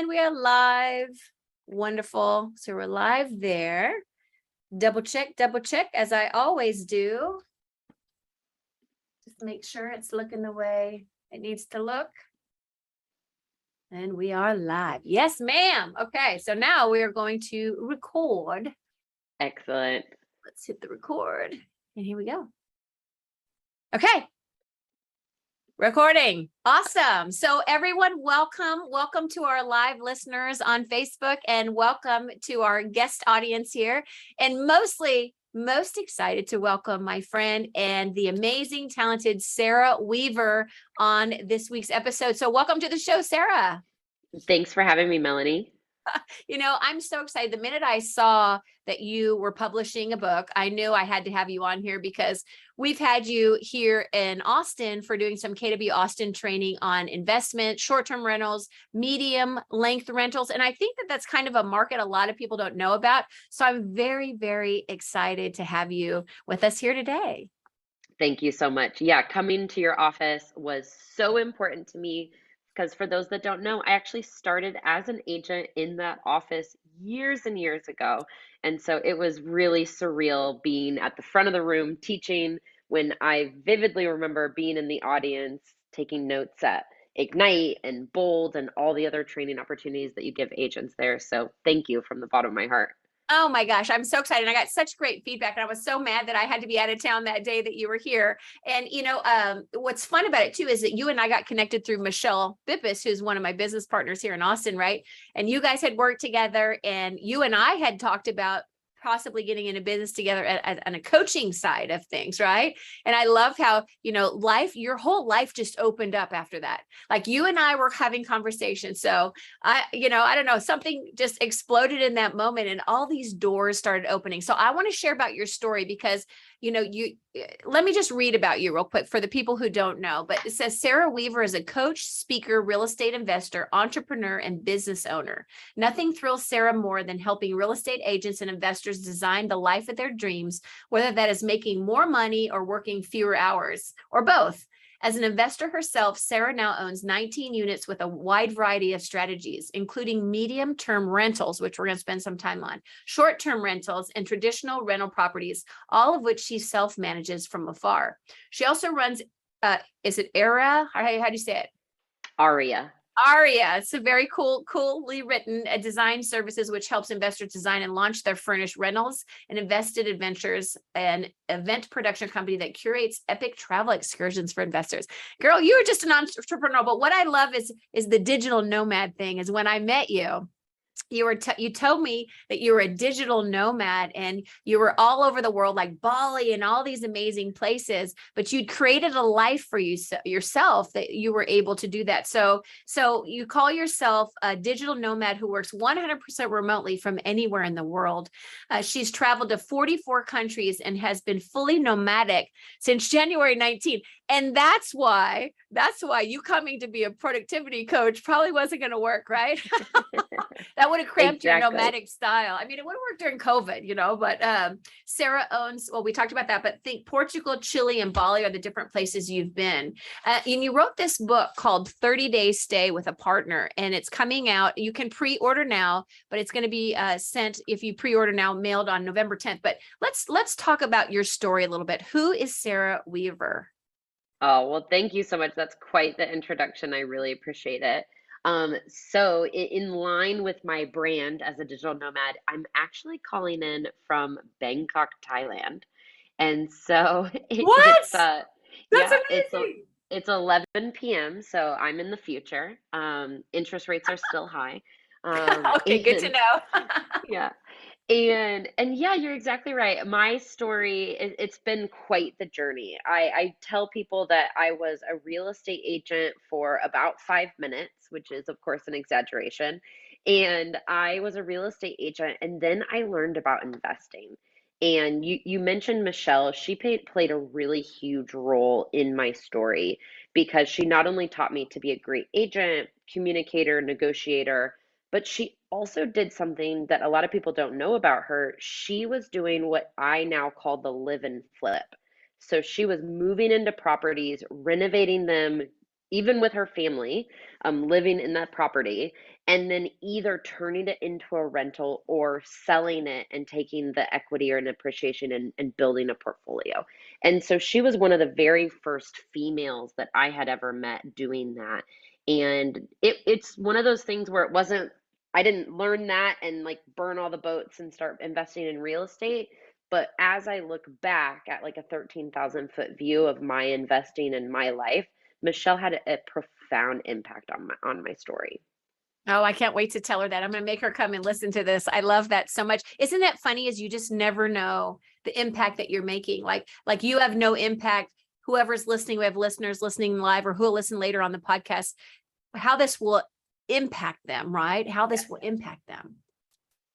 we are live. Wonderful. So we're live there. Double check, as I always do. Just make sure it's looking the way it needs to look. And we are live. Yes, ma'am. Okay, so now we are going to record. Excellent. Let's hit the record. And here we go. Okay. Recording. Awesome. So everyone, welcome to our live listeners on Facebook, and welcome to our guest audience here. And most excited to welcome my friend and the amazing, talented Sarah Weaver on this week's episode. So welcome to the show, Sarah. Thanks for having me, Melanie. You know, I'm so excited. The minute I saw that you were publishing a book, I knew I had to have you on here because we've had you here in Austin for doing some KW Austin training on investment, short-term rentals, medium length rentals. And I think that that's kind of a market a lot of people don't know about. So I'm very, very excited to have you with us here today. Thank you so much. Yeah, coming to your office was so important to me because for those that don't know, I actually started as an agent in that office years and years ago. And so it was really surreal being at the front of the room teaching when I vividly remember being in the audience taking notes at Ignite and Bold and all the other training opportunities that you give agents there. So thank you from the bottom of my heart. Oh my gosh, I'm so excited. I got such great feedback, and I was so mad that I had to be out of town that day that you were here. And what's fun about it too is that you and I got connected through Michelle Bippis, who's one of my business partners here in Austin, right? And you guys had worked together, and you and I had talked about possibly getting into business together on a coaching side of things, right? And I love how, your whole life just opened up after that. Like you and I were having conversations. So I don't know, something just exploded in that moment and all these doors started opening. So I want to share about your story because, let me just read about you real quick for the people who don't know, but it says Sarah Weaver is a coach, speaker, real estate investor, entrepreneur, and business owner. Nothing thrills Sarah more than helping real estate agents and investors design the life of their dreams, whether that is making more money or working fewer hours or both. As an investor herself, Sarah now owns 19 units with a wide variety of strategies, including medium-term rentals, which we're going to spend some time on, short-term rentals, and traditional rental properties, all of which she self-manages from afar. She also runs, is it ARIA? How do you say it? ARIA. ARIA. It's a very coolly written design services, which helps investors design and launch their furnished rentals and invested adventures, an event production company that curates epic travel excursions for investors. Girl, you were just an entrepreneur, but what I love is the digital nomad thing. Is when I met you, you told me that you were a digital nomad and you were all over the world, like Bali and all these amazing places, but you'd created a life for yourself that you were able to do that. So you call yourself a digital nomad who works 100% remotely from anywhere in the world. She's traveled to 44 countries and has been fully nomadic since January 19. And that's why you coming to be a productivity coach probably wasn't going to work, right? That would have cramped your nomadic style. I mean, it would have worked during COVID, but Sarah owns, well, we talked about that, but think Portugal, Chile, and Bali are the different places you've been. And you wrote this book called 30 Days Stay with a Partner, and it's coming out. You can pre-order now, but it's going to be sent, if you pre-order now, mailed on November 10th. But let's talk about your story a little bit. Who is Sarah Weaver? Oh, well, thank you so much. That's quite the introduction. I really appreciate it. So in line with my brand as a digital nomad, I'm actually calling in from Bangkok, Thailand. And so What? That's amazing. It's 11 p.m. So I'm in the future. Interest rates are still high. Okay, good to know. Yeah. And yeah, you're exactly right. My story, it's been quite the journey. I tell people that I was a real estate agent for about 5 minutes, which is of course an exaggeration. And I was a real estate agent, and then I learned about investing. And you mentioned Michelle. She played a really huge role in my story because she not only taught me to be a great agent, communicator, negotiator, but she also did something that a lot of people don't know about her. She was doing what I now call the live and flip. So she was moving into properties, renovating them, even with her family, living in that property, and then either turning it into a rental or selling it and taking the equity or an appreciation and building a portfolio. And so she was one of the very first females that I had ever met doing that. And it's one of those things where it wasn't, I didn't learn that and like burn all the boats and start investing in real estate. But as I look back at like a 13,000-foot view of my investing in my life, Michelle had a profound impact on my story. Oh, I can't wait to tell her that. I'm going to make her come and listen to this. I love that so much. Isn't that funny? Is you just never know the impact that you're making. Like you have no impact. Whoever's listening, we have listeners listening live or who will listen later on the podcast, how this will impact them, right? How this Yes. will impact them.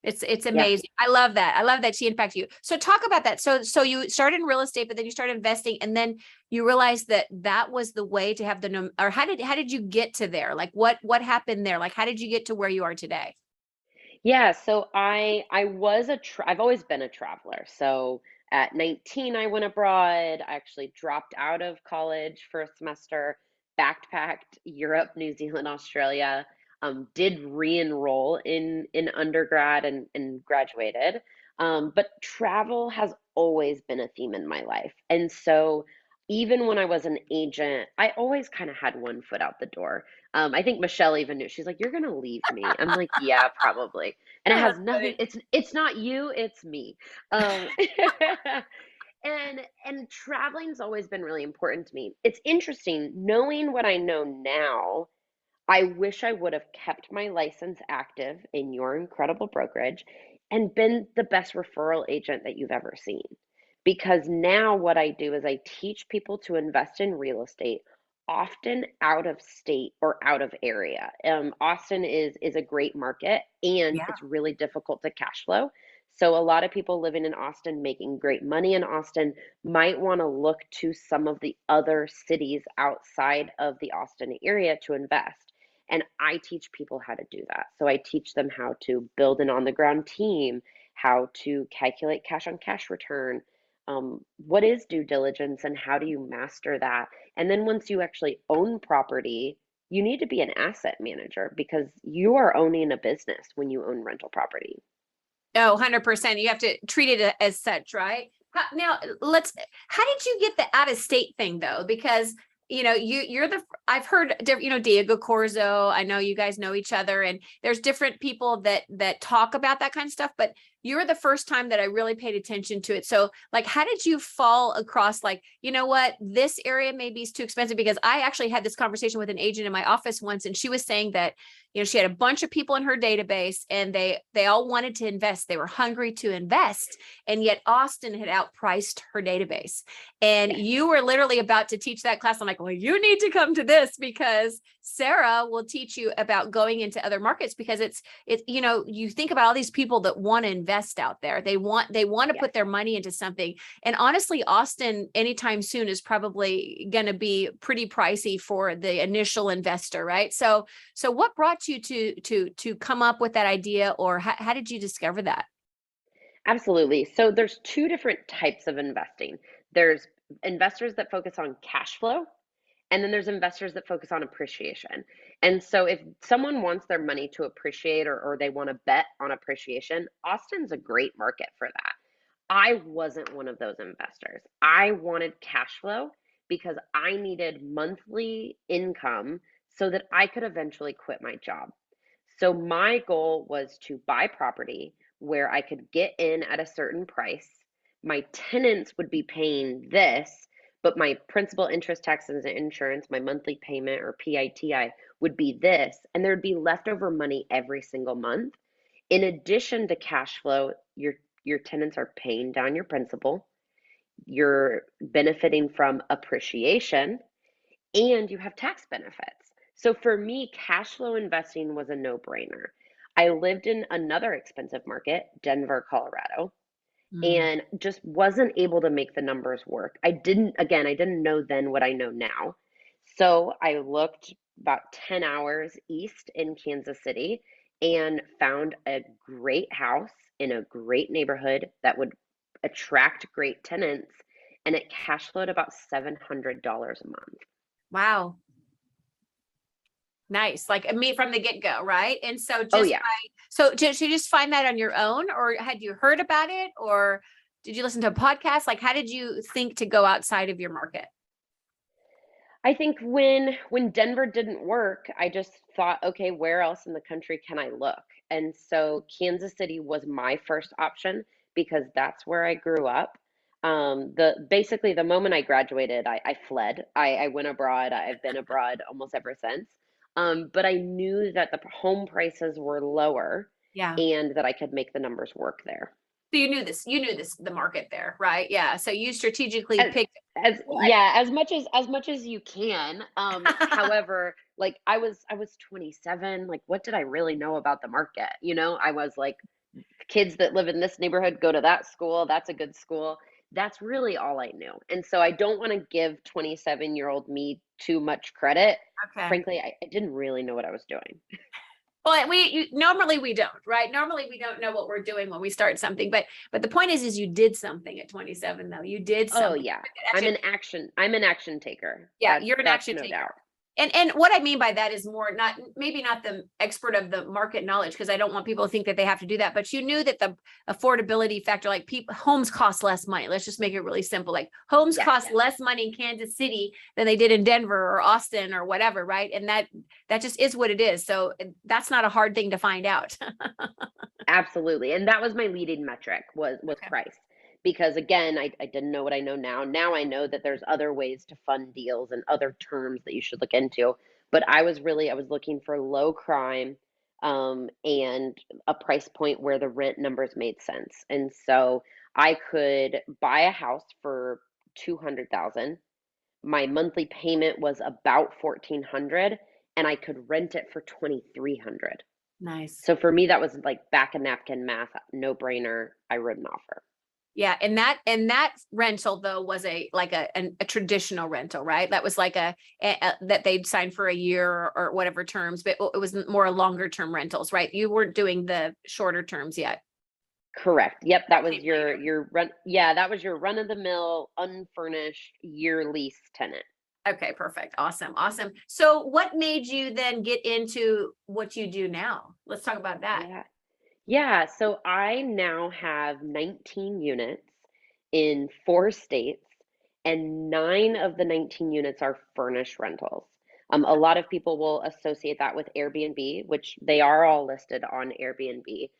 It's Yeah. amazing. I love that. I love that she impacted you. So talk about that. So you started in real estate, but then you started investing, and then you realized that that was the way to have the or how did you get to there? Like what happened there? Like how did you get to where you are today? Yeah, so I was I've always been a traveler. So at 19 I went abroad. I actually dropped out of college for a semester, backpacked Europe, New Zealand, Australia, did re-enroll in undergrad and graduated. But travel has always been a theme in my life. And so even when I was an agent, I always kind of had one foot out the door. I think Michelle even knew. She's like, "You're gonna leave me." I'm like, "Yeah, probably." And it Oh, has that's nothing, funny. it's not you, it's me. Um and traveling's always been really important to me. It's interesting knowing what I know now. I wish I would have kept my license active in your incredible brokerage and been the best referral agent that you've ever seen. Because now what I do is I teach people to invest in real estate, often out of state or out of area. Austin is a great market and Yeah. it's really difficult to cash flow. So a lot of people living in Austin making great money in Austin might want to look to some of the other cities outside of the Austin area to invest. And I teach people how to do that. So I teach them how to build an on the ground team, how to calculate cash on cash return, what is due diligence, and how do you master that? And then once you actually own property, you need to be an asset manager because you are owning a business when you own rental property. Oh, 100%. You have to treat it as such, right? Now, how did you get the out of state thing though? Because, I've heard, Diego Corzo, I know you guys know each other and there's different people that talk about that kind of stuff, but you're the first time that I really paid attention to it. So like, how did you fall across like, you know what, this area maybe is too expensive? Because I actually had this conversation with an agent in my office once, and she was saying that she had a bunch of people in her database and they all wanted to invest. They were hungry to invest, and yet Austin had outpriced her database. And Yes. you were literally about to teach that class. I'm like, well, you need to come to this because Sarah will teach you about going into other markets, because you think about all these people that want to invest out there. They want to Yes. put their money into something. And honestly, Austin anytime soon is probably going to be pretty pricey for the initial investor, right? So what brought you to come up with that idea, or how did you discover that? Absolutely. So there's two different types of investing. There's investors that focus on cash flow, and then there's investors that focus on appreciation. And so if someone wants their money to appreciate, or they want to bet on appreciation, Austin's a great market for that. I wasn't one of those investors. I wanted cash flow because I needed monthly income so that I could eventually quit my job. So my goal was to buy property where I could get in at a certain price. My tenants would be paying this, but my principal, interest, taxes, and insurance, my monthly payment or PITI would be this, and there'd be leftover money every single month. In addition to cash flow, your tenants are paying down your principal, you're benefiting from appreciation, and you have tax benefits. So for me, cash flow investing was a no-brainer. I lived in another expensive market, Denver, Colorado, Mm. and just wasn't able to make the numbers work. I didn't know then what I know now. So I looked about 10 hours east in Kansas City and found a great house in a great neighborhood that would attract great tenants, and it cash flowed about $700 a month. Wow. Nice. Like me from the get-go, right? And so Oh, just yeah. did you just find that on your own, or had you heard about it, or did you listen to a podcast? Like, how did you think to go outside of your market? I think when Denver didn't work, I just thought, okay, where else in the country can I look? And so Kansas City was my first option because that's where I grew up. The basically the moment I graduated, I fled. I went abroad. I've been abroad almost ever since. But I knew that the home prices were lower Yeah. and that I could make the numbers work there. So you knew this, the market there, right? Yeah. So you strategically as picked as what? yeah, as much as you can. However, like I was 27. Like, what did I really know about the market? I was like, kids that live in this neighborhood go to that school, that's a good school. That's really all I knew. And so I don't want to give 27-year-old me too much credit. Okay. Frankly, I didn't really know what I was doing. Well, normally we don't, right? Normally we don't know what we're doing when we start something, but the point is you did something at 27 though. You did Oh something. yeah. Actually, I'm an action taker. yeah, That's you're an that's action no taker. doubt. And what I mean by that is more not maybe not the expert of the market knowledge, because I don't want people to think that they have to do that, but you knew that the affordability factor, like people homes cost less money. Let's just make it really simple. Like homes Yes. cost less money in Kansas City than they did in Denver or Austin or whatever, right? And that just is what it is. So that's not a hard thing to find out. Absolutely. And that was my leading metric was Okay. price. Because again, I didn't know what I know now. Now I know that there's other ways to fund deals and other terms that you should look into. But I was looking for low crime, and a price point where the rent numbers made sense. And so I could buy a house for 200,000. My monthly payment was about 1,400, and I could rent it for 2,300. Nice. So for me, that was like back of napkin math, no brainer. I wrote an offer. Yeah, and that rental though was a traditional rental, right? That was like that they'd sign for a year or whatever terms, but it was more longer term rentals, right? You weren't doing the shorter terms yet. Correct. Yep, that That was came your later. your run. Yeah, that was your run of the mill, unfurnished year lease tenant. Okay, perfect. Awesome. Awesome. So what made you then get into what you do now? Let's talk about that. Yeah. Yeah, so I now have 19 units in 4 states, and 9 of the 19 units are furnished rentals. A lot of people will associate that with Airbnb, which they are all listed on Airbnb.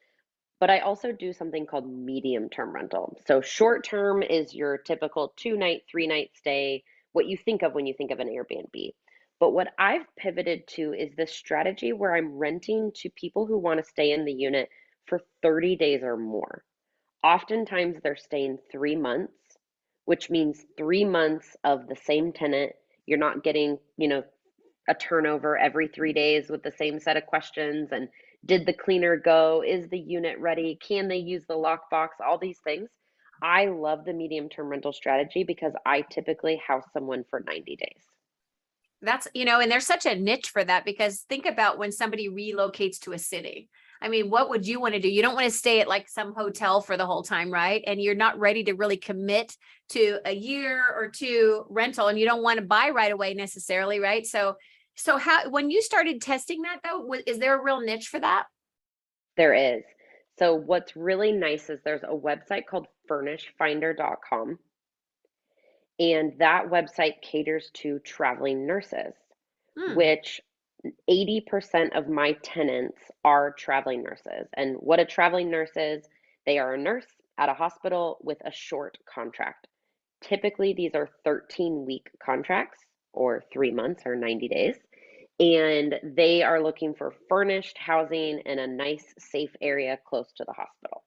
But I also do something called medium term rental. So short term is your typical 2 night, 3 night stay, what you think of when you think of an Airbnb. But what I've pivoted to is this strategy where I'm renting to people who want to stay in the unit for 30 days or more. Oftentimes they're staying 3 months, which means 3 months of the same tenant. You're not getting, a turnover every 3 days with the same set of questions. And did the cleaner go? Is the unit ready? Can they use the lockbox? All these things. I love the medium term rental strategy because I typically house someone for 90 days. And there's such a niche for that, because think about when somebody relocates to a city. I mean, what would you want to do? You don't want to stay at like some hotel for the whole time, right? And you're not ready to really commit to a year or two rental, and you don't want to buy right away necessarily, right? So how, when you started testing that though, is there a real niche for that? There is. So, what's really nice is there's a website called furnishfinder.com, and that website caters to traveling nurses, Hmm. which 80% of my tenants are traveling nurses. And what a traveling nurse is, they are a nurse at a hospital with a short contract. Typically, these are 13-week contracts or 3 months or 90 days. And they are looking for furnished housing in a nice, safe area close to the hospital.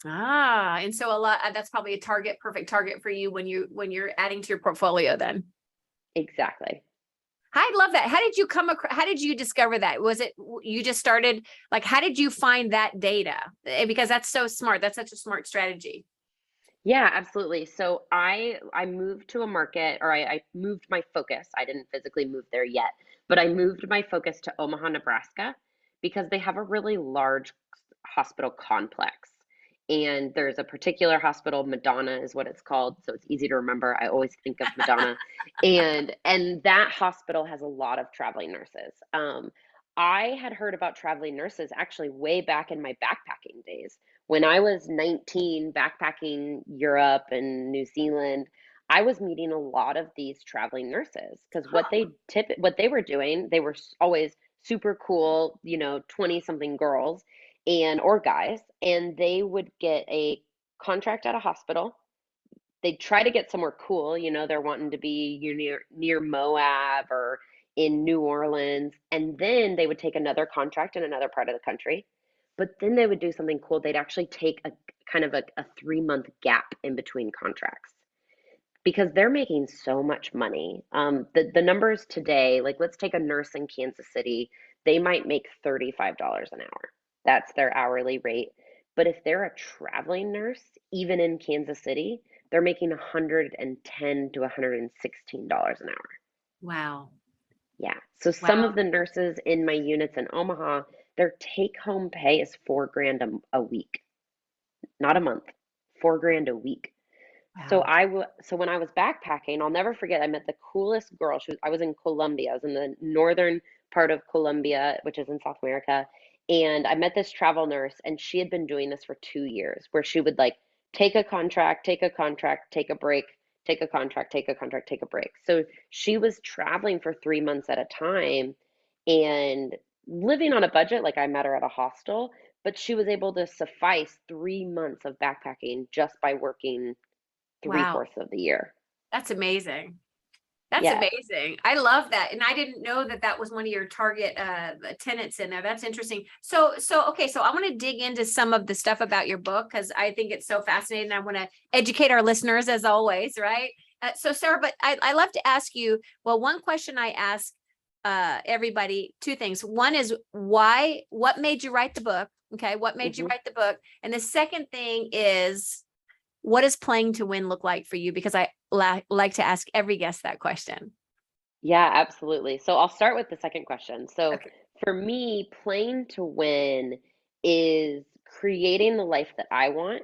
And so a lot that's probably a perfect target for you when you're adding to your portfolio then. Exactly. I love that. How did you how did you discover that? Was it you just started, like, how did you find that data? Because that's so smart. That's such a smart strategy. Yeah, absolutely. So I moved to a market, or I moved my focus. I didn't physically move there yet, but I moved my focus to Omaha, Nebraska, because they have a really large hospital complex. And there's a particular hospital, Madonna is what it's called, so it's easy to remember. I always think of Madonna. And that hospital has a lot of traveling nurses. I had heard about traveling nurses actually way back in my backpacking days. When I was 19 backpacking Europe and New Zealand, I was meeting a lot of these traveling nurses because what they were doing, they were always super cool, 20 something girls and or guys, and they would get a contract at a hospital. They'd try to get somewhere cool, they're wanting to be near Moab or in New Orleans, and then they would take another contract in another part of the country. But then they would do something cool. They'd actually take a kind of a 3-month gap in between contracts because they're making so much money. The numbers today, like let's take a nurse in Kansas City, they might make $35 an hour. That's their hourly rate. But if they're a traveling nurse, even in Kansas City, they're making $110 to $116 an hour. Wow. Yeah. So some Wow. of the nurses in my units in Omaha, their take home pay is 4 grand a week, not a month, 4 grand a week. Wow. So when I was backpacking, I'll never forget, I met the coolest girl. I was in Colombia. I was in the northern part of Colombia, which is in South America. And I met this travel nurse, and she had been doing this for 2 years, where she would like take a contract, take a contract, take a break, take a contract, take a contract, take a break. So she was traveling for 3 months at a time and living on a budget. Like I met her at a hostel, but she was able to suffice 3 months of backpacking just by working three Wow. fourths of the year. That's amazing. That's Yeah. amazing. I love that. And I didn't know that that was one of your target tenants in there. That's interesting. So okay, so I want to dig into some of the stuff about your book because I think it's so fascinating. I want to educate our listeners as always, right? So Sarah, but I love to ask you, well, one question I ask everybody, two things. One is what made you write the book? Okay, what made you hmm write the book? And the second thing is what does playing to win look like for you? Because I like to ask every guest that question. Yeah, absolutely. So I'll start with the second question. So Okay. for me, playing to win is creating the life that I want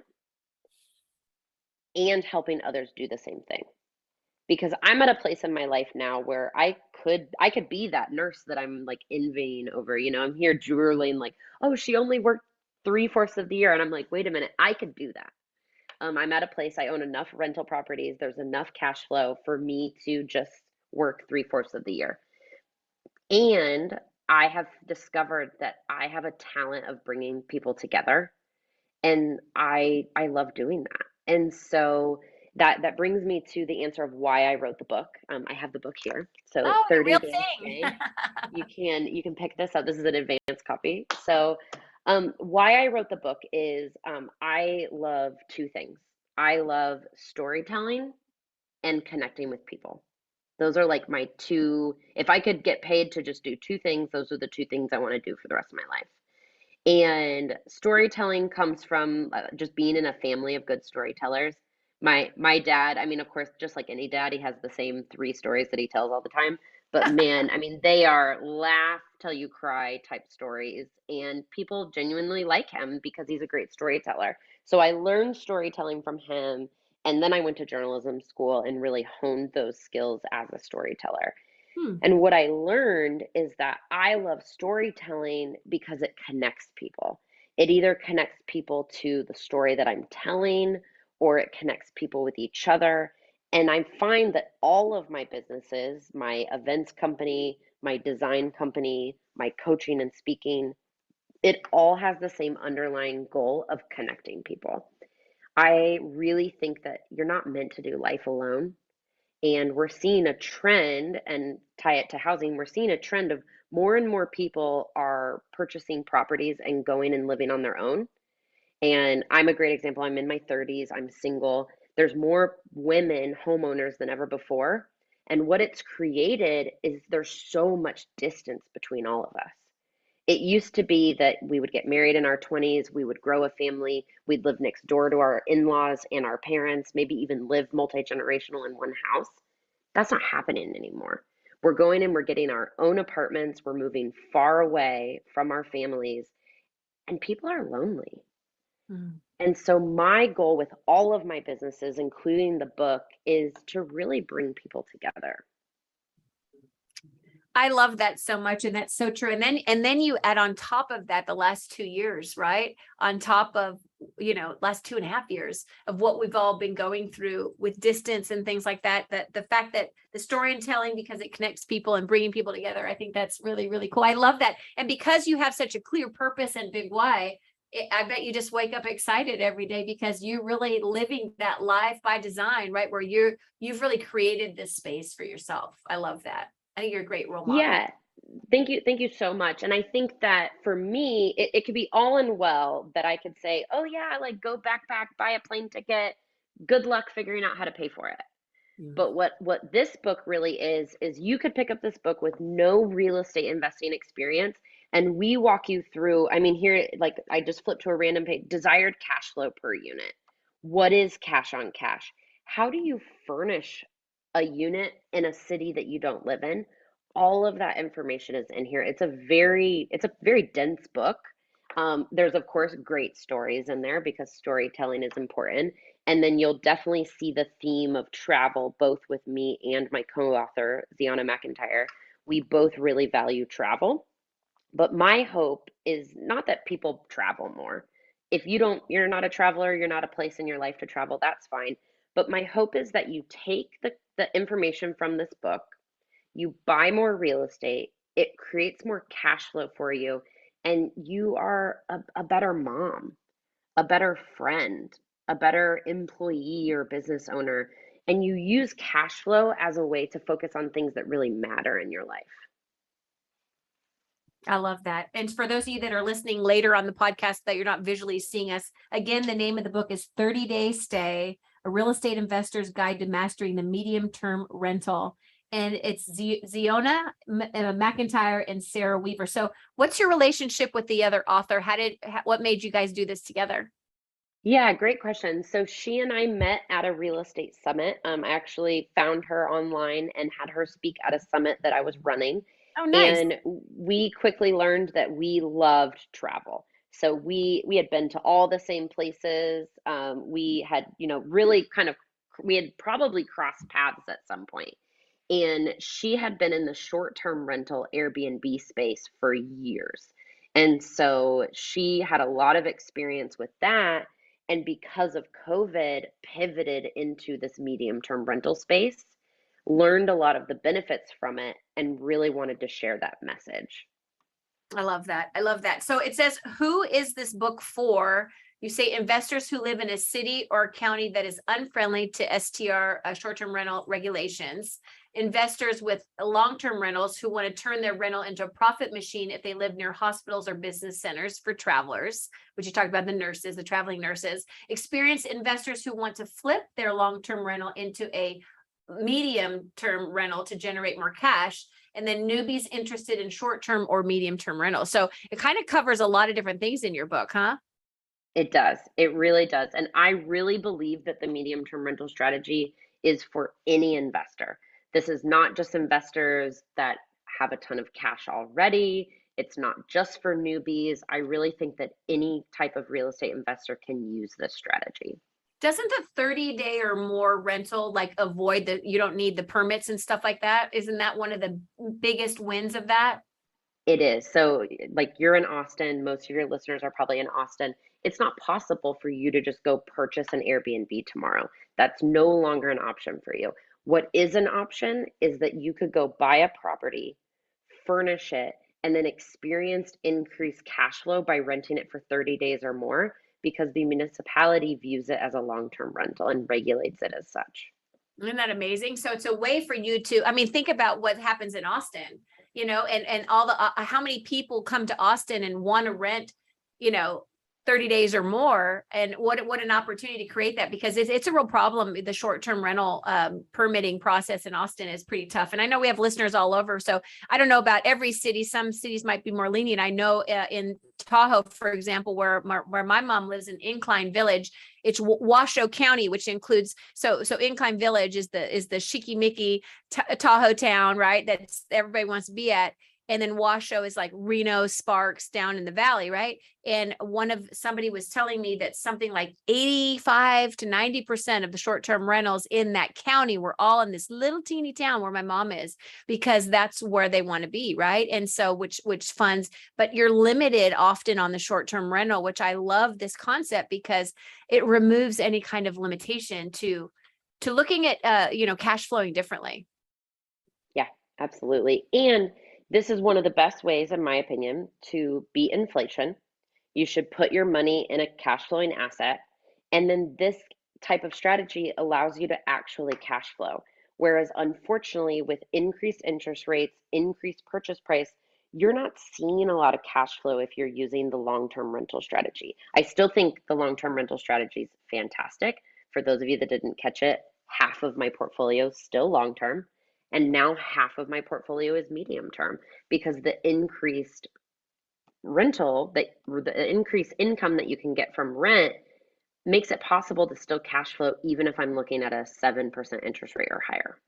and helping others do the same thing. Because I'm at a place in my life now where I could be that nurse that I'm like envying over. I'm here drooling like, oh, she only worked 3/4 of the year. And I'm like, wait a minute, I could do that. I'm at a place I own enough rental properties. There's enough cash flow for me to just work 3/4 of the year. And I have discovered that I have a talent of bringing people together, and I love doing that. And so that brings me to the answer of why I wrote the book. I have the book here. So Oh, the 30 real Days thing. Today. You can pick this up. This is an advanced copy. So why I wrote the book is I love two things. I love storytelling and connecting with people. Those are like my two. If I could get paid to just do two things, those are the two things I want to do for the rest of my life. And storytelling comes from just being in a family of good storytellers. My dad, I mean, of course, just like any dad, he has the same three stories that he tells all the time. But man, I mean, they are laugh till you cry type stories, and people genuinely like him because he's a great storyteller. So I learned storytelling from him, and then I went to journalism school and really honed those skills as a storyteller. Hmm. And what I learned is that I love storytelling because it connects people. It either connects people to the story that I'm telling or it connects people with each other. And I find that all of my businesses, my events company, my design company, my coaching and speaking, it all has the same underlying goal of connecting people. I really think that you're not meant to do life alone. And we're seeing a trend, and tie it to housing, we're seeing a trend of more and more people are purchasing properties and going and living on their own. And I'm a great example. I'm in my 30s, I'm single. There's more women homeowners than ever before. And what it's created is there's so much distance between all of us. It used to be that we would get married in our 20s, we would grow a family, we'd live next door to our in laws and our parents, maybe even live multi generational in one house. That's not happening anymore. We're going and we're getting our own apartments, we're moving far away from our families, and people are lonely. Hmm. And so my goal with all of my businesses, including the book, is to really bring people together. I love that so much. And that's so true. And then you add on top of that the last 2 years, right? On top of, last 2.5 years of what we've all been going through with distance and things like that, that the fact that the storytelling, because it connects people and bringing people together, I think that's really, really cool. I love that. And because you have such a clear purpose and big why, I bet you just wake up excited every day because you're really living that life by design, right? Where you've really created this space for yourself. I love that. I think you're a great role model. Yeah, thank you. Thank you so much. And I think that for me, it could be all and well that I could say, oh, yeah, like go backpack, buy a plane ticket. Good luck figuring out how to pay for it. Mm. But what this book really is you could pick up this book with no real estate investing experience, and we walk you through. I mean, here, like I just flipped to a random page, desired cash flow per unit. What is cash on cash? How do you furnish a unit in a city that you don't live in? All of that information is in here. It's a very dense book. There's of course great stories in there because storytelling is important. And then you'll definitely see the theme of travel, both with me and my co-author, Ziana McIntyre. We both really value travel. But my hope is not that people travel more. If you're not a traveler, you're not a place in your life to travel, that's fine. But my hope is that you take the information from this book, you buy more real estate, it creates more cash flow for you, and you are a better mom, a better friend, a better employee or business owner, and you use cash flow as a way to focus on things that really matter in your life. I love that. And for those of you that are listening later on the podcast that you're not visually seeing us, again, the name of the book is 30-Day Stay, A Real Estate Investor's Guide to Mastering the Medium-Term Rental. And it's Ziona McIntyre and Sarah Weaver. So what's your relationship with the other author? What made you guys do this together? Yeah, great question. So she and I met at a real estate summit. I actually found her online and had her speak at a summit that I was running. Oh, nice. And we quickly learned that we loved travel. So we had been to all the same places. We had, really we had probably crossed paths at some point. And she had been in the short-term rental Airbnb space for years. And so she had a lot of experience with that, and because of COVID, pivoted into this medium-term rental space, learned a lot of the benefits from it, and really wanted to share that message. I love that. I love that. So it says, who is this book for? You say investors who live in a city or county that is unfriendly to STR, short-term rental regulations, investors with long-term rentals who want to turn their rental into a profit machine if they live near hospitals or business centers for travelers, which you talked about the nurses, the traveling nurses, experienced investors who want to flip their long-term rental into a medium-term rental to generate more cash, and then newbies interested in short-term or medium-term rental. So it kind of covers a lot of different things in your book, huh? It does. It really does. And I really believe that the medium-term rental strategy is for any investor. This is not just investors that have a ton of cash already. It's not just for newbies. I really think that any type of real estate investor can use this strategy. Doesn't the 30-day or more rental like avoid you don't need the permits and stuff like that? Isn't that one of the biggest wins of that? It is. So, like you're in Austin, most of your listeners are probably in Austin. It's not possible for you to just go purchase an Airbnb tomorrow. That's no longer an option for you. What is an option is that you could go buy a property, furnish it, and then experience increased cash flow by renting it for 30 days or more because the municipality views it as a long-term rental and regulates it as such. Isn't that amazing? So it's a way for you to, I mean, think about what happens in Austin, and all the, how many people come to Austin and want to rent, you know, 30 days or more. And what an opportunity to create that, because it's a real problem. The short-term rental permitting process in Austin is pretty tough. And I know we have listeners all over. So I don't know about every city. Some cities might be more lenient. I know in Tahoe, for example, where my mom lives in Incline Village, it's Washoe County, which includes, so Incline Village is the Shikimiki Tahoe town, right? That's everybody wants to be at. And then Washoe is like Reno, Sparks down in the valley, right? And somebody was telling me that something like 85 to 90% of the short-term rentals in that county were all in this little teeny town where my mom is, because that's where they want to be, right? And so which funds, but you're limited often on the short-term rental, which I love this concept because it removes any kind of limitation to looking at cash flowing differently. Yeah, absolutely. And this is one of the best ways, in my opinion, to beat inflation. You should put your money in a cash flowing asset. And then this type of strategy allows you to actually cash flow. Whereas, unfortunately, with increased interest rates, increased purchase price, you're not seeing a lot of cash flow if you're using the long term rental strategy. I still think the long term rental strategy is fantastic. For those of you that didn't catch it, half of my portfolio is still long term. And now half of my portfolio is medium term because the increased the increased income that you can get from rent makes it possible to still cash flow even if I'm looking at a 7% interest rate or higher.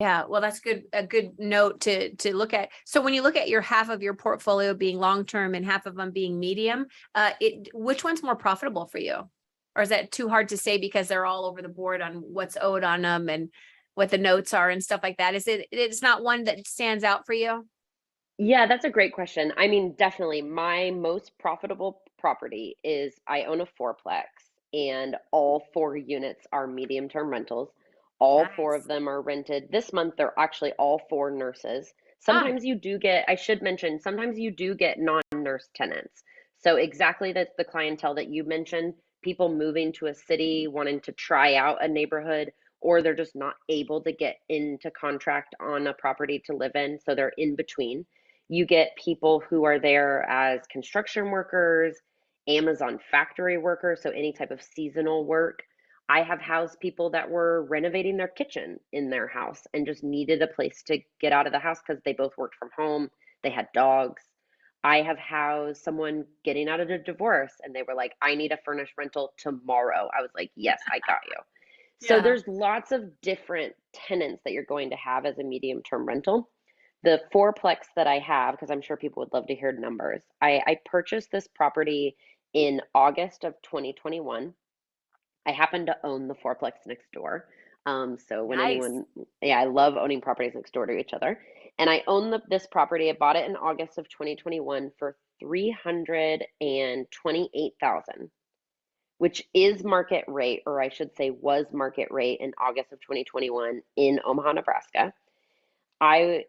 Yeah, well, that's a good note to look at. So when you look at your half of your portfolio being long-term and half of them being medium, which one's more profitable for you? Or is that too hard to say because they're all over the board on what's owed on them and what the notes are and stuff like that? It's not one that stands out for you? Yeah, that's a great question. I mean, definitely my most profitable property is I own a fourplex and all 4 units are medium term rentals. All 4 of Nice. them are rented. This month, they're actually all 4 nurses. Ah, Sometimes you do get, I should mention, sometimes you do get non-nurse tenants. So exactly that's the clientele that you mentioned, people moving to a city, wanting to try out a neighborhood, or they're just not able to get into contract on a property to live in, so they're in between. You get people who are there as construction workers, Amazon factory workers, so any type of seasonal work. I have housed people that were renovating their kitchen in their house and just needed a place to get out of the house because they both worked from home. They had dogs. I have housed someone getting out of a divorce and they were like, I need a furnished rental tomorrow. I was like, yes, I got you. So yeah. there's lots of different tenants that you're going to have as a medium term rental. The fourplex that I have, because I'm sure people would love to hear numbers, I purchased this property in August of 2021. I happen to own the fourplex next door. So when Nice. anyone, yeah, I love owning properties next door to each other. And I own this property. I bought it in August of 2021 for 328,000, which is market rate, or I should say was market rate in August of 2021 in Omaha, Nebraska. My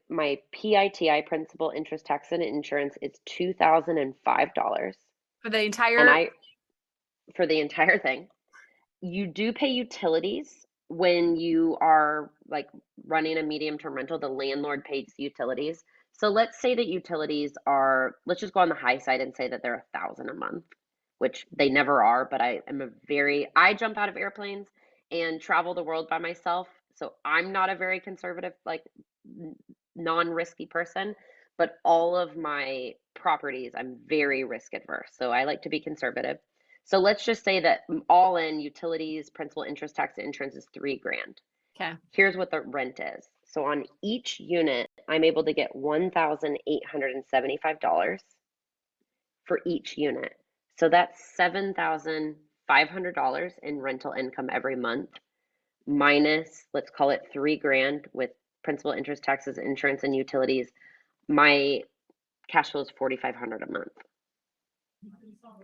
PITI, principal interest tax and insurance, is $2,005. For the And entire, I for the entire thing. You do pay utilities when you are like running a medium term rental, the landlord pays utilities. So let's say that utilities are, let's just go on the high side and say that they're 1,000 a month, which they never are, but I jump out of airplanes and travel the world by myself. So I'm not a very conservative, like non-risky person, but all of my properties, I'm very risk adverse. So I like to be conservative. So let's just say that all in utilities, principal, interest, tax, and insurance is 3 grand. okay. Here's what the rent is. So on each unit, I'm able to get $1,875 for each unit. So that's $7,500 in rental income every month, minus, let's call it 3 grand with principal, interest, taxes, insurance, and utilities. My cash flow is 4,500 a month.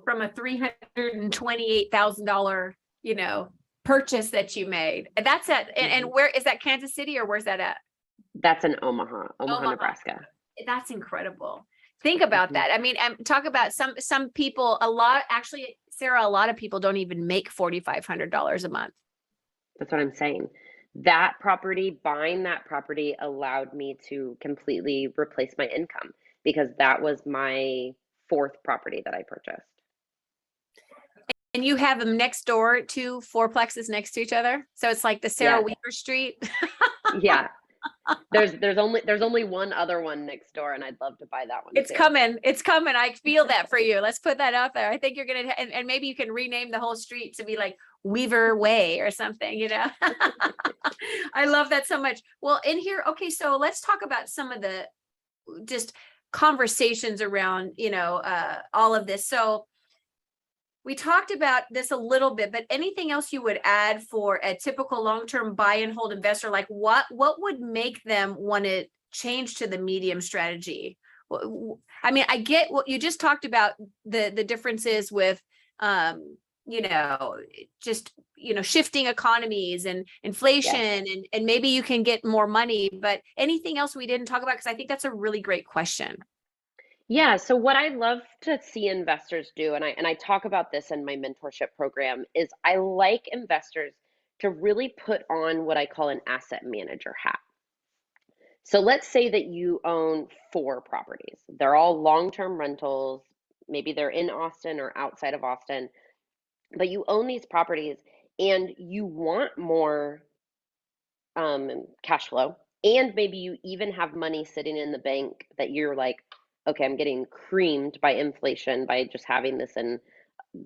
From a $328,000, purchase that you made. And that's and where is that, Kansas City, or where's that at? That's in Omaha, Omaha. Nebraska. That's incredible. Think about that. I mean, talk about some people, actually, Sarah, a lot of people don't even make $4,500 a month. That's what I'm saying. Buying that property allowed me to completely replace my income because that was my 4th property that I purchased. And you have them next door, 2 fourplexes next to each other. So it's like the Sarah Yeah. Weaver Street. Yeah. There's only one other one next door, and I'd love to buy that one It's too. coming. It's coming. I feel that for you. Let's put that out there. I think you're gonna, and maybe you can rename the whole street to be like Weaver Way or something. I love that so much. Well, in here, okay, so let's talk about some of the just conversations around, all of this. So we talked about this a little bit, but anything else you would add for a typical long-term buy and hold investor? Like what would make them want to change to the medium strategy? I mean, I get what you just talked about, the differences with you know, just shifting economies and inflation, Yes. and maybe you can get more money, but anything else we didn't talk about? Because I think that's a really great question. Yeah, so what I love to see investors do, and I talk about this in my mentorship program, is I like investors to really put on what I call an asset manager hat. So let's say that you own four properties. They're all long-term rentals. Maybe they're in Austin or outside of Austin, but you own these properties and you want more cash flow. And maybe you even have money sitting in the bank that you're like, okay, I'm getting creamed by inflation by just having this in,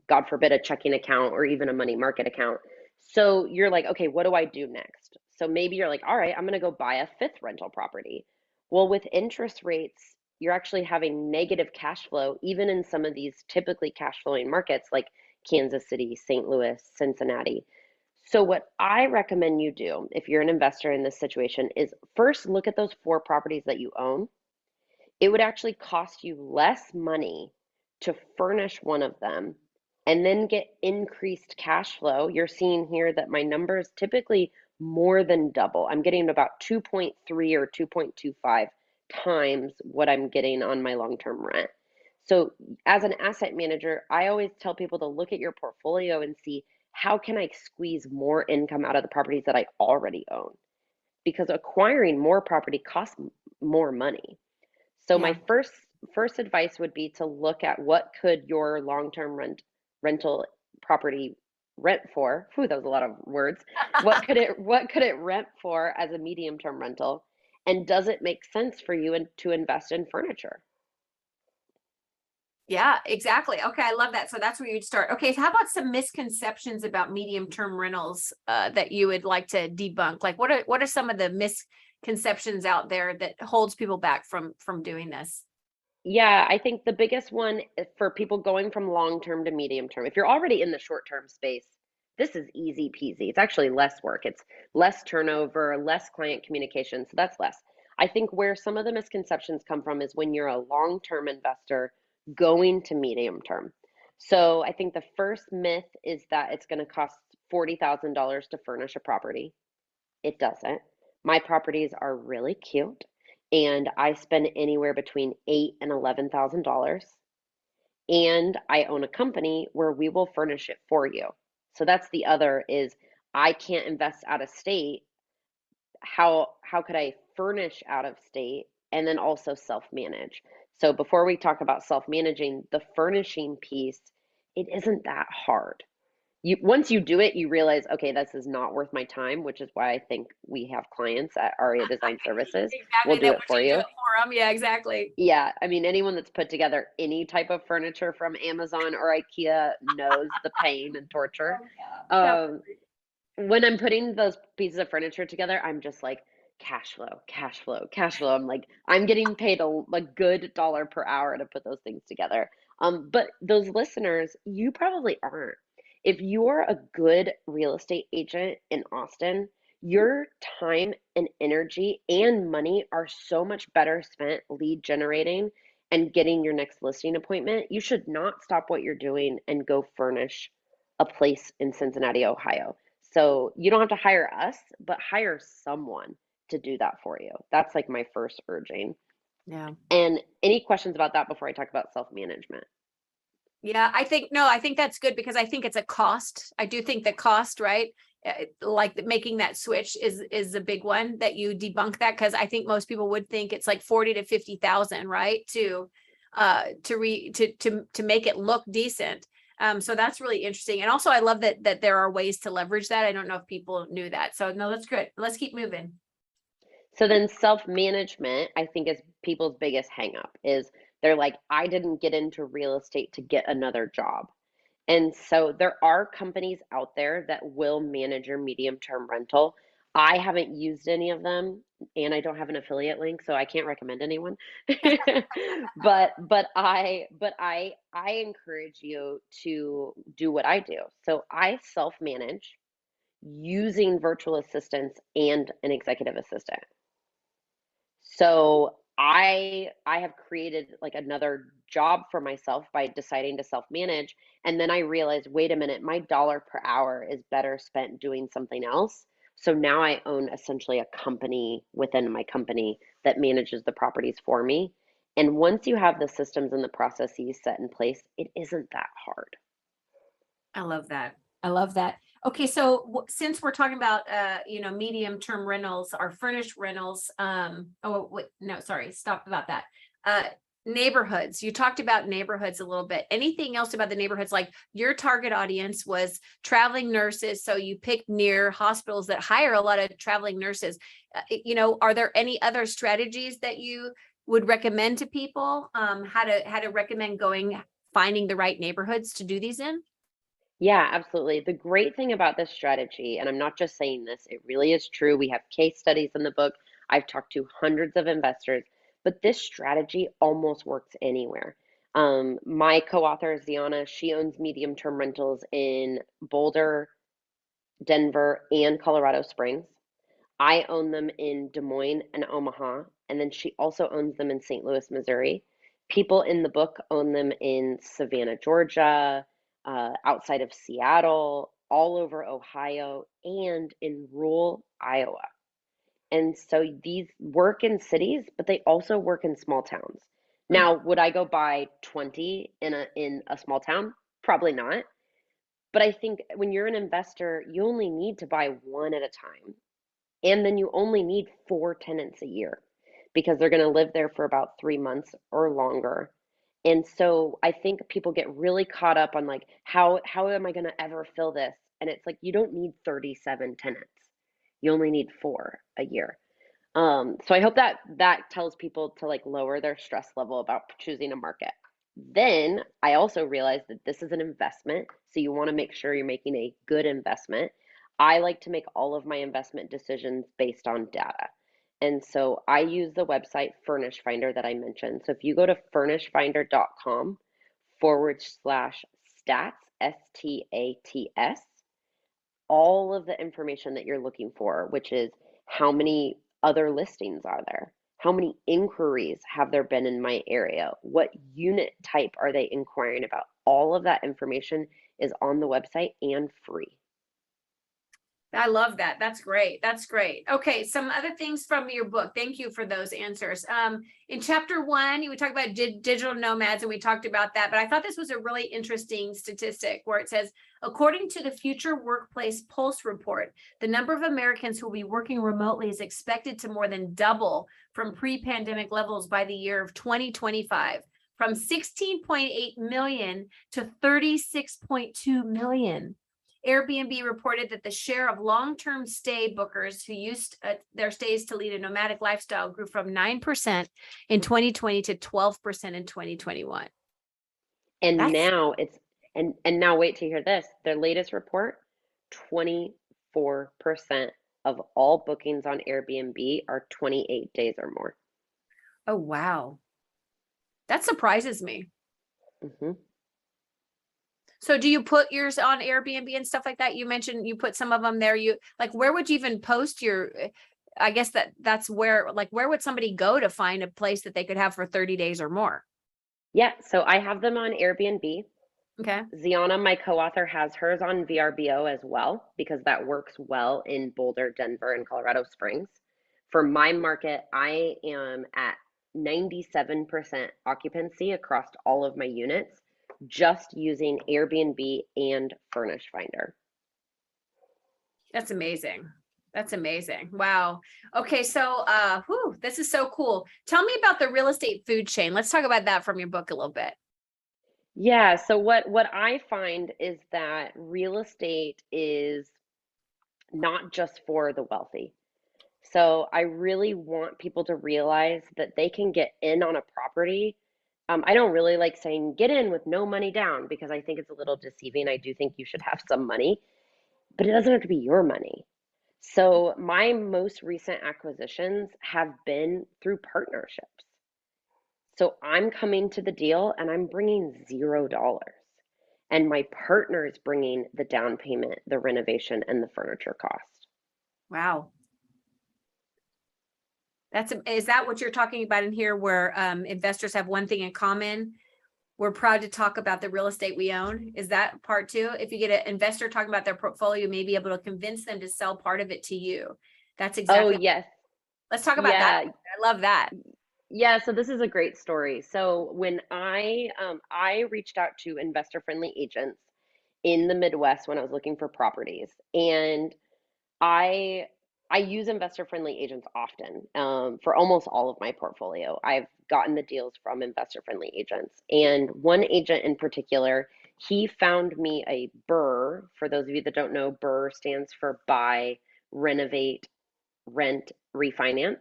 God forbid, a checking account or even a money market account. So you're like, okay, what do I do next? So maybe you're like, all right, I'm going to go buy a fifth rental property. Well, with interest rates, you're actually having negative cash flow, even in some of these typically cash flowing markets like Kansas City, St. Louis, Cincinnati. So, what I recommend you do if you're an investor in this situation is first look at those four properties that you own. It would actually cost you less money to furnish one of them and then get increased cash flow. You're seeing here that my numbers typically more than double. I'm getting about 2.3 or 2.25 times what I'm getting on my long-term rent. So, as an asset manager, I always tell people to look at your portfolio and see how can I squeeze more income out of the properties that I already own? Because acquiring more property costs more money. So my Yeah. first advice would be to look at what could your long-term rental property rent for. Whew, that was a lot of words. What could it rent for as a medium-term rental? And does it make sense for you to invest in furniture? Yeah, exactly. Okay, I love that. So that's where you'd start. Okay, so how about some misconceptions about medium-term rentals that you would like to debunk? Like what are some of the misconceptions out there that holds people back from doing this? Yeah, I think the biggest one for people going from long term to medium term, if you're already in the short term space, this is easy peasy. It's actually less work. It's less turnover, less client communication. So that's less. I think where some of the misconceptions come from is when you're a long term investor going to medium term. So I think the first myth is that it's going to cost $40,000 to furnish a property. It doesn't. My properties are really cute, and I spend anywhere between eight and $11,000. And I own a company where we will furnish it for you. So that's the other is I can't invest out of state. How could I furnish out of state and then also self-manage? So before we talk about self-managing, the furnishing piece, it isn't that hard. Once you do it, you realize, okay, this is not worth my time, which is why I think we have clients at Aria Design Services. We'll Exactly. do That it once for you do you. it for them, yeah, exactly. Yeah, I mean, anyone that's put together any type of furniture from Amazon or IKEA knows the pain and torture. Oh, yeah, Um, when I'm putting those pieces of furniture together, I'm just like, cash flow, cash flow, cash flow. I'm like, I'm getting paid a good dollar per hour to put those things together. But those listeners, you probably aren't. If you're a good real estate agent in Austin, your time and energy and money are so much better spent lead generating and getting your next listing appointment. You should not stop what you're doing and go furnish a place in Cincinnati, Ohio. So you don't have to hire us, but hire someone to do that for you. That's like my first urging. yeah. And any questions about that before I talk about self-management? Yeah, I think no, I think that's good because I think it's a cost. I do think the cost, right? Like making that switch is a big one that you debunk that, because I think most people would think it's like 40 to 50,000, right? To make it look decent. So that's really interesting. And also I love that there are ways to leverage that. I don't know if people knew that. So no, that's good. Let's keep moving. So then self-management, I think, is people's biggest hang up is they're like, I didn't get into real estate to get another job. And so there are companies out there that will manage your medium term rental. I haven't used any of them, and I don't have an affiliate link, so I can't recommend anyone. But I encourage you to do what I do. So I self-manage using virtual assistants and an executive assistant. So I have created like another job for myself by deciding to self-manage. And then I realized, wait a minute, my dollar per hour is better spent doing something else. So now I own essentially a company within my company that manages the properties for me. And once you have the systems and the processes set in place, it isn't that hard. I love that. I love that. Okay, so since we're talking about medium term rentals, our furnished rentals, oh wait, no, sorry, stop about that. Uh Neighborhoods. You talked about neighborhoods a little bit. Anything else about the neighborhoods? Like your target audience was traveling nurses, so you picked near hospitals that hire a lot of traveling nurses. Are there any other strategies that you would recommend to people? How to recommend finding the right neighborhoods to do these in? Yeah, absolutely. The great thing about this strategy, and I'm not just saying this, it really is true. We have case studies in the book. I've talked to hundreds of investors, but this strategy almost works anywhere. My co-author, Ziana, she owns medium-term rentals in Boulder, Denver, and Colorado Springs. I own them in Des Moines and Omaha, and then she also owns them in St. Louis, Missouri. People in the book own them in Savannah, Georgia, outside of Seattle, all over Ohio, and in rural Iowa. And so these work in cities, but they also work in small towns. Mm. Now, would I go buy 20 in a small town? Probably not. But I think when you're an investor, you only need to buy one at a time. And then you only need four tenants a year because they're going to live there for about 3 months or longer. And so I think people get really caught up on like how am I going to ever fill this? And it's like you don't need 37 tenants. You only need four a year. So I hope that that tells people to like lower their stress level about choosing a market. Then I also realized that this is an investment, so you want to make sure you're making a good investment. I like to make all of my investment decisions based on data. And so I use the website Furnish Finder that I mentioned. So if you go to furnishfinder.com/stats, STATS, all of the information that you're looking for, which is how many other listings are there? How many inquiries have there been in my area? What unit type are they inquiring about? All of that information is on the website and free. I love that. That's great. That's great. Okay, some other things from your book. Thank you for those answers. In chapter 1, you would talk about digital nomads, and we talked about that. But I thought this was a really interesting statistic where it says, according to the Future Workplace Pulse report, the number of Americans who will be working remotely is expected to more than double from pre-pandemic levels by the year of 2025, from 16.8 million to 36.2 million. Airbnb reported that the share of long-term stay bookers who used their stays to lead a nomadic lifestyle grew from 9% in 2020 to 12% in 2021. And That's now it's and now wait to hear this. Their latest report, 24% of all bookings on Airbnb are 28 days or more. Oh, wow. That surprises me. Hmm. So do you put yours on Airbnb and stuff like that? You mentioned you put some of them there. You like, where would you even post your, I guess that's where, like, where would somebody go to find a place that they could have for 30 days or more? Yeah, so I have them on Airbnb. Okay. Ziana, my co-author, has hers on VRBO as well because that works well in Boulder, Denver, and Colorado Springs. For my market, I am at 97% occupancy across all of my units, just using Airbnb and Furnish Finder. That's amazing. That's amazing. Wow. Okay, so this is so cool. Tell me about the real estate food chain. Let's talk about that from your book a little bit. Yeah, so what I find is that real estate is not just for the wealthy. So I really want people to realize that they can get in on a property. I don't really like saying get in with no money down because I think it's a little deceiving. I do think you should have some money, but it doesn't have to be your money. So my most recent acquisitions have been through partnerships. So I'm coming to the deal and I'm bringing $0. And my partner is bringing the down payment, the renovation, and the furniture cost. Wow. Is that what you're talking about in here where investors have one thing in common? We're proud to talk about the real estate we own. Is that part two? If you get an investor talking about their portfolio, you may be able to convince them to sell part of it to you. That's Oh, exactly. yes. Let's talk about that. Yeah. I love that. Yeah, so this is a great story. So when I reached out to investor friendly agents in the Midwest when I was looking for properties, and I I use investor friendly agents often for almost all of my portfolio. I've gotten the deals from investor friendly agents, and one agent in particular, he found me a BRRRR. For those of you that don't know, BRRRR stands for buy, renovate, rent, refinance.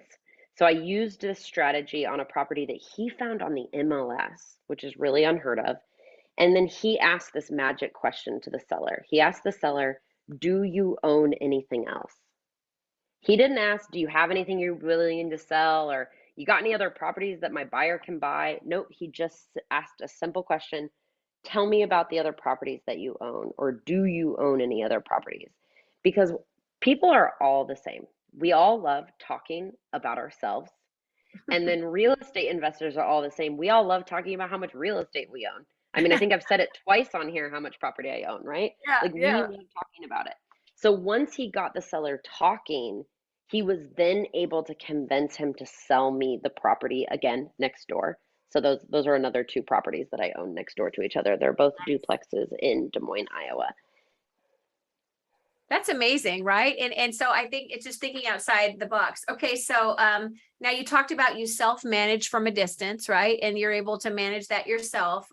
So I used this strategy on a property that he found on the MLS, which is really unheard of. And then he asked this magic question to the seller. He asked the seller, "Do you own anything else?" He didn't ask, "Do you have anything you're willing to sell?" or "You got any other properties that my buyer can buy?" Nope, he just asked a simple question. Tell me about the other properties that you own, or do you own any other properties? Because people are all the same. We all love talking about ourselves. And then real estate investors are all the same. We all love talking about how much real estate we own. I mean, I think I've said it twice on here how much property I own, right? Yeah, Like we yeah. love talking about it. So once he got the seller talking, he was then able to convince him to sell me the property again next door. So those are another two properties that I own next door to each other. They're both duplexes in Des Moines, Iowa. That's amazing, right? And so I think it's just thinking outside the box. Okay, so now you talked about you self-manage from a distance, right? And you're able to manage that yourself.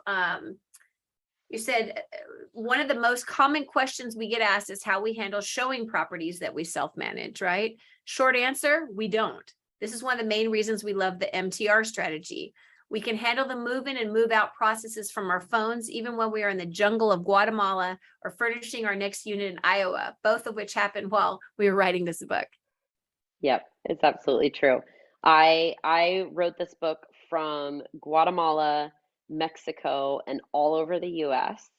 You said one of the most common questions we get asked is how we handle showing properties that we self-manage, right? Short answer, we don't. This is one of the main reasons we love the MTR strategy. We can handle the move in and move out processes from our phones, even when we are in the jungle of Guatemala or furnishing our next unit in Iowa, both of which happened while we were writing this book. Yep, it's absolutely true. I wrote this book from Guatemala, Mexico, and all over the US.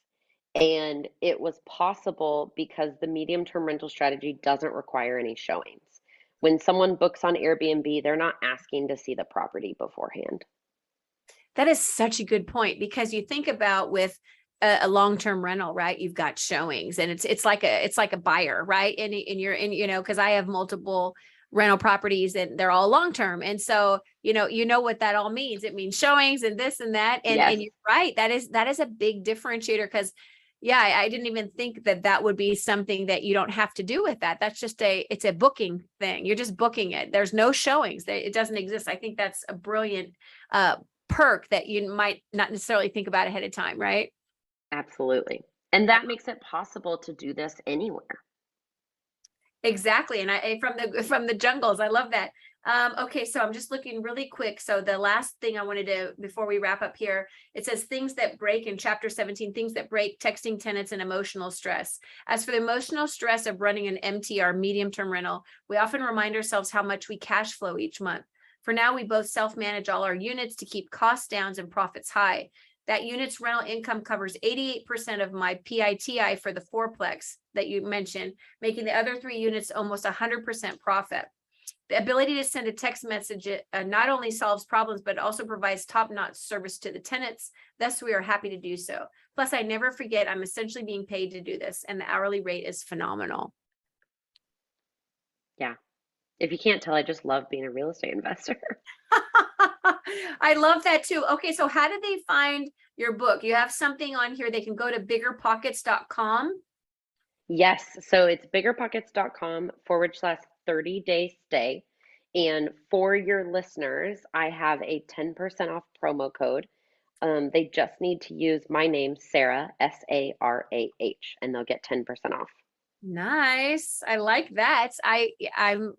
And it was possible because the medium term rental strategy doesn't require any showings. When someone books on Airbnb, they're not asking to see the property beforehand. That is such a good point because you think about with a long-term rental, right? You've got showings and it's like a buyer, right? And you're in, because I have multiple rental properties and they're all long-term. And so, you know what that all means. It means showings and this and that. Yes, And you're right. That is a big differentiator because yeah, I didn't even think that would be something that you don't have to do with that. That's just it's a booking thing. You're just booking it. There's no showings. It doesn't exist. I think that's a brilliant perk that you might not necessarily think about ahead of time, right? absolutely. And that makes it possible to do this anywhere. Exactly. And from the jungles, I love that. Okay, so I'm just looking really quick. So the last thing I wanted to before we wrap up here, it says things that break in chapter 17, things that break texting tenants and emotional stress. As for the emotional stress of running an MTR medium term rental, we often remind ourselves how much we cash flow each month. For now, we both self-manage all our units to keep costs down and profits high. That unit's rental income covers 88% of my PITI for the fourplex that you mentioned, making the other three units almost 100% profit. The ability to send a text message not only solves problems, but also provides top-notch service to the tenants. Thus, we are happy to do so. Plus, I never forget I'm essentially being paid to do this, and the hourly rate is phenomenal. Yeah. If you can't tell, I just love being a real estate investor. I love that too. Okay, so how do they find your book? You have something on here. They can go to biggerpockets.com. Yes, so it's biggerpockets.com/ 30-day stay. And for your listeners, I have a 10% off promo code. They just need to use my name, Sarah, SARAH, and they'll get 10% off. Nice. I like that. I'm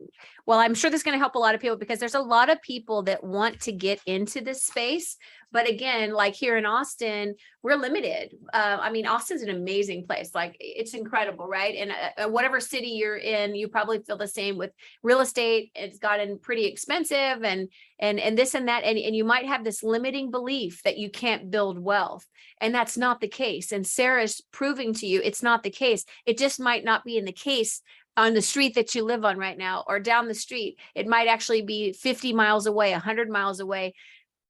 sure this is going to help a lot of people because there's a lot of people that want to get into this space, But again, like here in Austin, we're limited. I mean, Austin's an amazing place. Like it's incredible, right? And whatever city you're in, you probably feel the same with real estate. It's gotten pretty expensive and this and that. And you might have this limiting belief that you can't build wealth. And that's not the case. And Sarah's proving to you it's not the case. It just might not be in the case on the street that you live on right now or down the street. It might actually be 50 miles away, 100 miles away,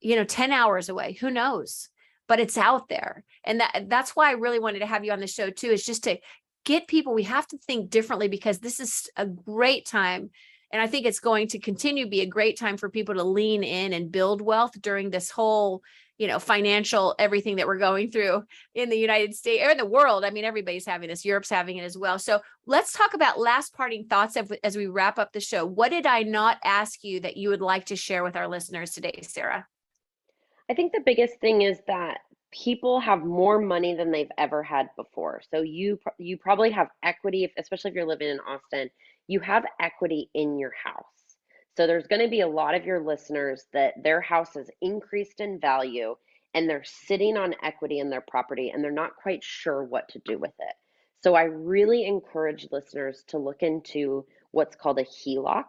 10 hours away. Who knows? But it's out there. And that's why I really wanted to have you on the show too, is just to get people, we have to think differently because this is a great time. And I think it's going to continue to be a great time for people to lean in and build wealth during this whole, financial everything that we're going through in the United States or in the world. I mean, everybody's having this. Europe's having it as well. So let's talk about last parting thoughts as we wrap up the show. What did I not ask you that you would like to share with our listeners today, Sarah? I think the biggest thing is that people have more money than they've ever had before. So you probably have equity, especially if you're living in Austin, you have equity in your house. So there's going to be a lot of your listeners that their house has increased in value and they're sitting on equity in their property and they're not quite sure what to do with it. So I really encourage listeners to look into what's called a HELOC,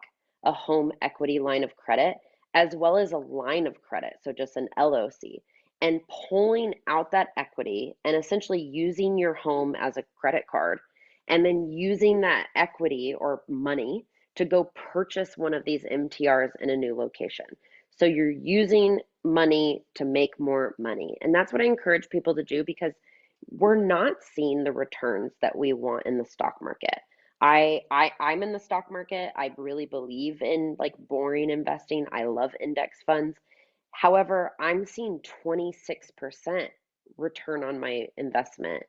a home equity line of credit, as well as a line of credit, so just an LOC, and pulling out that equity and essentially using your home as a credit card, and then using that equity or money to go purchase one of these MTRs in a new location. So you're using money to make more money. And that's what I encourage people to do because we're not seeing the returns that we want in the stock market. I'm in the stock market. I really believe in like boring investing. I love index funds. However, I'm seeing 26% return on my investment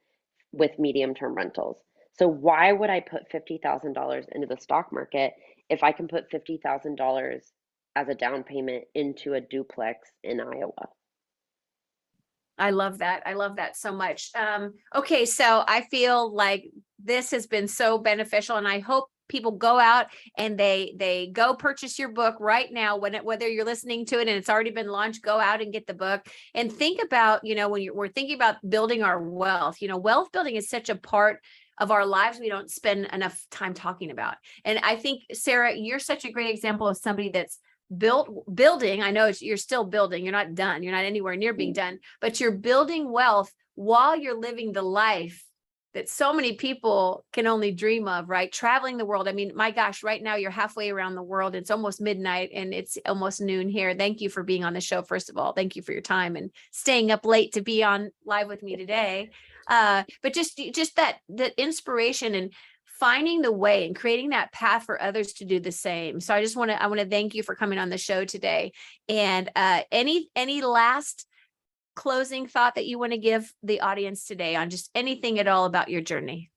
with medium term rentals. So why would I put $50,000 into the stock market if I can put $50,000 as a down payment into a duplex in Iowa? I love that. I love that so much. Okay, so I feel like this has been so beneficial, and I hope people go out and they go purchase your book right now. Whether you're listening to it and it's already been launched, go out and get the book and think about when we're thinking about building our wealth. Wealth building is such a part of our lives we don't spend enough time talking about. And I think, Sarah, you're such a great example of somebody that's building. I know you're still building, you're not done, you're not anywhere near being done, but you're building wealth while you're living the life that so many people can only dream of, right? Traveling the world. I mean, my gosh, right now you're halfway around the world. It's almost midnight and it's almost noon here. Thank you for being on the show. First of all, thank you for your time and staying up late to be on live with me today. But just that inspiration and finding the way and creating that path for others to do the same. So I want to thank you for coming on the show today. And any last closing thought that you want to give the audience today on just anything at all about your journey?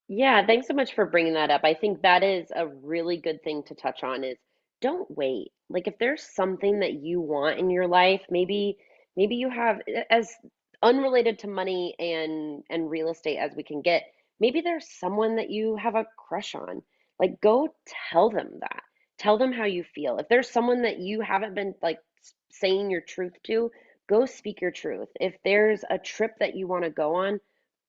Yeah, thanks so much for bringing that up. I think that is a really good thing to touch on is don't wait. Like if there's something that you want in your life, maybe you have as unrelated to money and real estate as we can get, maybe there's someone that you have a crush on. Like go tell them that. Tell them how you feel. If there's someone that you haven't been like saying your truth to, go speak your truth. If there's a trip that you want to go on,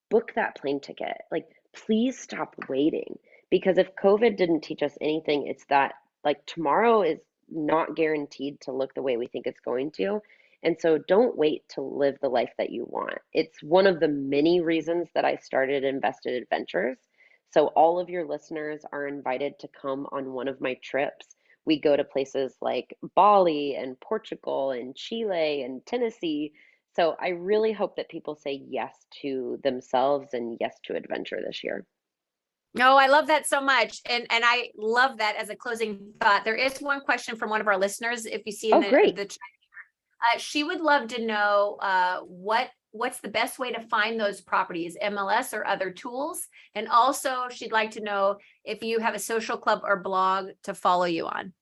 book that plane ticket. Like, please stop waiting because if COVID didn't teach us anything, it's that like tomorrow is not guaranteed to look the way we think it's going to. And so don't wait to live the life that you want. It's one of the many reasons that I started Invested Adventures. So all of your listeners are invited to come on one of my trips. We go to places like Bali and Portugal and Chile and Tennessee. So I really hope that people say yes to themselves and yes to adventure this year. No, I love that so much. And I love that as a closing thought. There is one question from one of our listeners. If you see in Oh, great. the she would love to know what's the best way to find those properties, MLS or other tools. And also she'd like to know if you have a social club or blog to follow you on.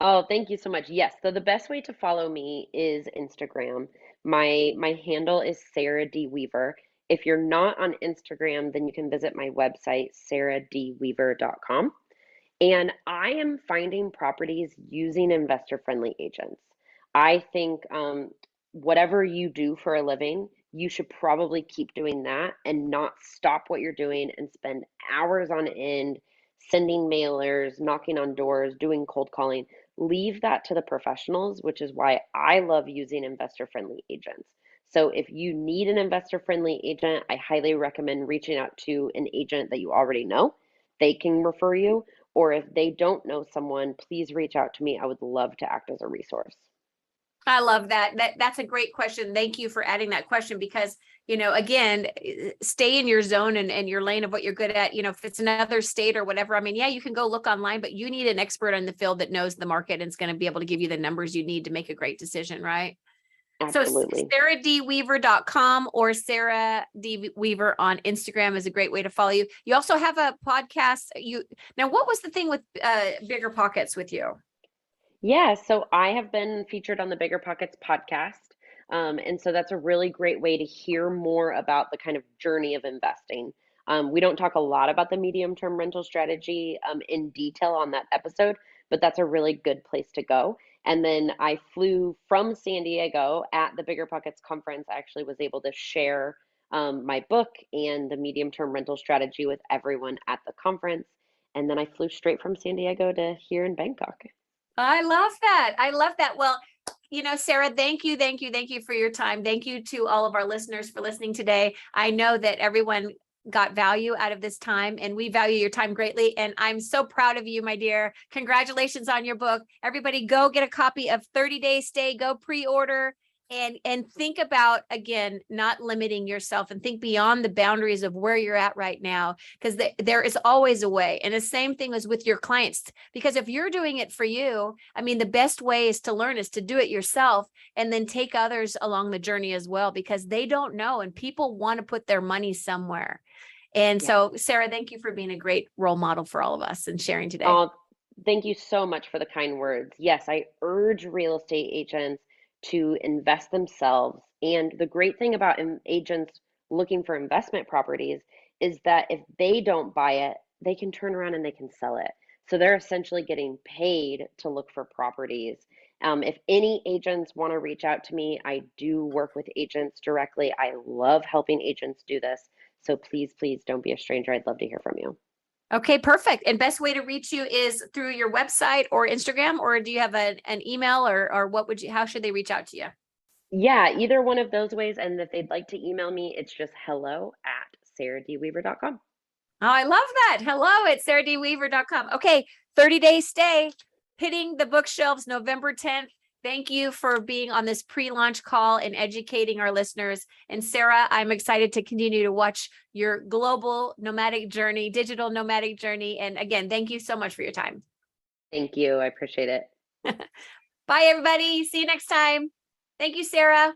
Oh, thank you so much. Yes, so the best way to follow me is Instagram. My handle is Sarah D. Weaver. If you're not on Instagram, then you can visit my website, sarahdweaver.com. And I am finding properties using investor friendly agents. I think whatever you do for a living, you should probably keep doing that and not stop what you're doing and spend hours on end sending mailers, knocking on doors, doing cold calling. Leave that to the professionals, which is why I love using investor friendly agents. So if you need an investor friendly agent, I highly recommend reaching out to an agent that you already know. They can refer you. Or if they don't know someone, please reach out to me. I would love to act as a resource. I love that. That's a great question. Thank you for adding that question because, again, stay in your zone and your lane of what you're good at. If it's another state or whatever, I mean, yeah, you can go look online, but you need an expert in the field that knows the market and is going to be able to give you the numbers you need to make a great decision, right? So Absolutely. SarahDWeaver.com or Sarah D. Weaver on Instagram is a great way to follow you. You also have a podcast. Now, what was the thing with Bigger Pockets with you? Yeah, so I have been featured on the Bigger Pockets podcast. And so that's a really great way to hear more about the kind of journey of investing. We don't talk a lot about the medium term rental strategy in detail on that episode, but that's a really good place to go. And then I flew from San Diego at the Bigger Pockets conference. I actually was able to share my book and the medium term rental strategy with everyone at the conference. And then I flew straight from San Diego to here in Bangkok. I love that. I love that. Well, Sarah, thank you for your time. Thank you to all of our listeners for listening today. I know that everyone got value out of this time and we value your time greatly. And I'm so proud of you, my dear. Congratulations on your book. Everybody go get a copy of 30 Day Stay, go pre-order. And think about, again, not limiting yourself and think beyond the boundaries of where you're at right now, because there is always a way. And the same thing is with your clients, because if you're doing it for you, I mean, the best way is to learn is to do it yourself and then take others along the journey as well, because they don't know and people want to put their money somewhere. And Yeah. so, Sarah, thank you for being a great role model for all of us and sharing today. Oh, thank you so much for the kind words. Yes, I urge real estate agents to invest themselves. And the great thing about agents looking for investment properties is that if they don't buy it, they can turn around and they can sell it. So they're essentially getting paid to look for properties. If any agents want to reach out to me, I do work with agents directly. I love helping agents do this. So please don't be a stranger. I'd love to hear from you. Okay, perfect. And best way to reach you is through your website or Instagram, or do you have an email or how should they reach out to you? Yeah, either one of those ways. And if they'd like to email me, it's just hello@sarahdweaver.com. Oh, I love that. Hello at SarahDWeaver.com. Okay, 30 Day Stay, hitting the bookshelves November 10th. Thank you for being on this pre-launch call and educating our listeners. And Sarah, I'm excited to continue to watch your global nomadic journey, digital nomadic journey. And again, thank you so much for your time. Thank you. I appreciate it. Bye, everybody. See you next time. Thank you, Sarah.